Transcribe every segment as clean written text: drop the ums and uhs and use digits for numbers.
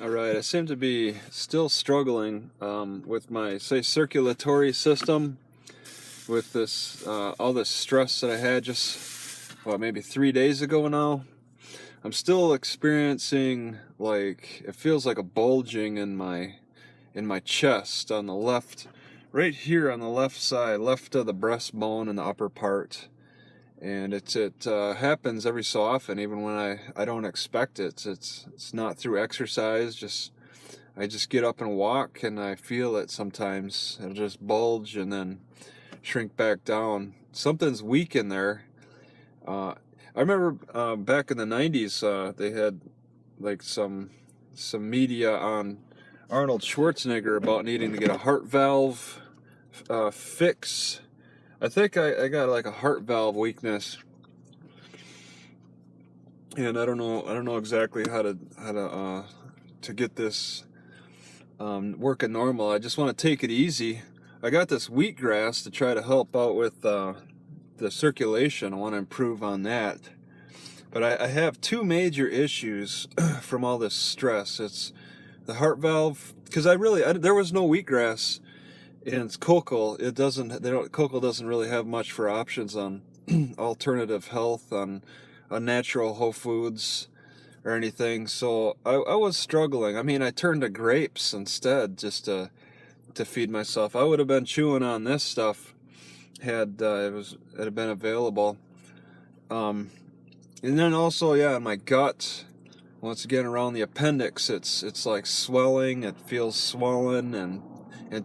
All right, I seem to be still struggling with my, say, circulatory system with this all this stress that I had just maybe 3 days ago now. I'm still experiencing, like, it feels like a bulging in my chest on the left, right here on the left side, left of the breastbone in the upper part. And it happens every so often, even when I don't expect it. It's not through exercise, just I just get up and walk and I feel it sometimes. It'll just bulge and then shrink back down. Something's weak in there. I remember back in the 90s, they had like some media on Arnold Schwarzenegger about needing to get a heart valve fix. I think I got like a heart valve weakness, and I don't know exactly how to get this working normal. I just want to take it easy. I got this wheatgrass to try to help out with the circulation. I want to improve on that. But I have two major issues from all this stress. It's the heart valve, because there was no wheatgrass in cocoa. Cocoa doesn't really have much for options on alternative health, on natural whole foods or anything. So I was struggling. I mean, I turned to grapes instead just to feed myself. I would have been chewing on this stuff had it had been available. And then also, yeah, in my gut, once again around the appendix, it's like swelling. It feels swollen and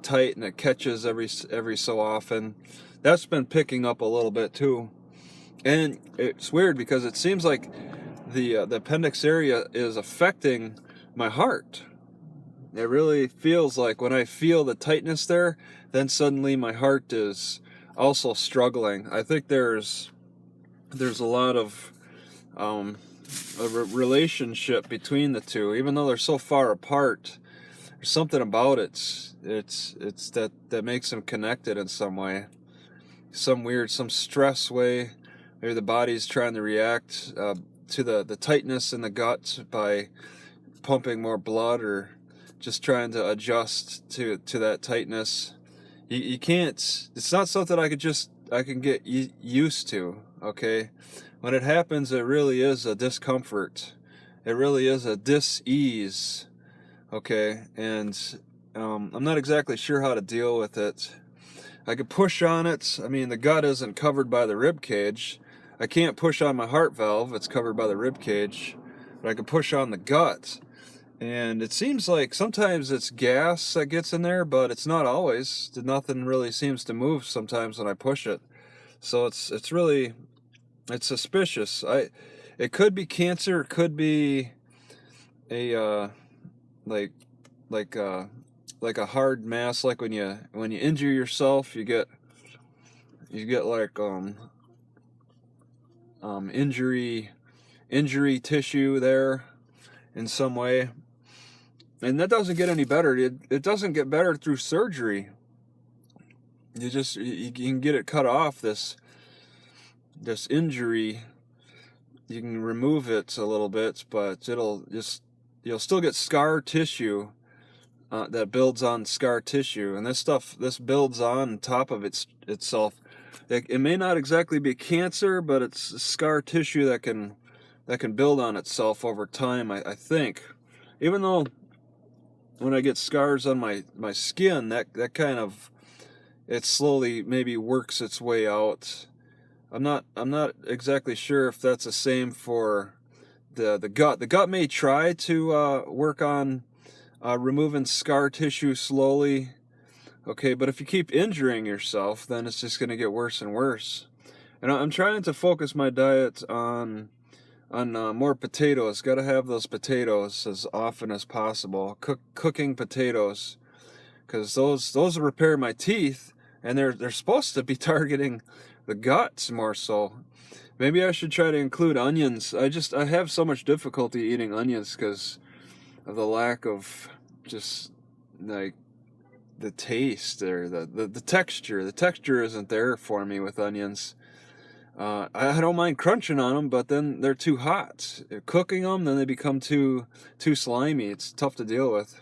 tight, and it catches every so often. That's been picking up a little bit too. And it's weird because it seems like the appendix area is affecting my heart. It really feels like when I feel the tightness there, then suddenly my heart is also struggling. I think there's a lot of a relationship between the two, even though they're so far apart. There's something about it. It's that makes them connected in some way, some stress way. Maybe the body's trying to react to the tightness in the gut by pumping more blood, or just trying to adjust to that tightness. You can't. It's not something I can get used to. Okay, when it happens, it really is a discomfort. It really is a dis-ease. Okay, and I'm not exactly sure how to deal with it. I could push on it. I mean, the gut isn't covered by the rib cage. I can't push on my heart valve. It's covered by the rib cage. But I can push on the gut. And it seems like sometimes it's gas that gets in there, but it's not always. Nothing really seems to move sometimes when I push it. So it's suspicious. It could be cancer. It could be a like like a hard mass, like when you injure yourself, you get like injury tissue there in some way, and that doesn't get any better. It doesn't get better through surgery. You can get it cut off, this injury. You can remove it a little bit, but you'll still get scar tissue that builds on scar tissue, and this builds on top of itself. It may not exactly be cancer, but it's scar tissue that can build on itself over time, I think. Even though when I get scars on my skin, that kind of, it slowly maybe works its way out. I'm not exactly sure if that's the same for the gut. The gut may try to work on removing scar tissue slowly. Okay, but if you keep injuring yourself, then it's just going to get worse and worse. And I'm trying to focus my diet on more potatoes. Got to have those potatoes as often as possible. Cooking potatoes, because those repair my teeth, and they're supposed to be targeting the guts more so. Maybe I should try to include onions. I have so much difficulty eating onions because of the lack of just like the taste or the texture. The texture isn't there for me with onions. I don't mind crunching on them, but then they're too hot. Cooking them, then they become too slimy. It's tough to deal with.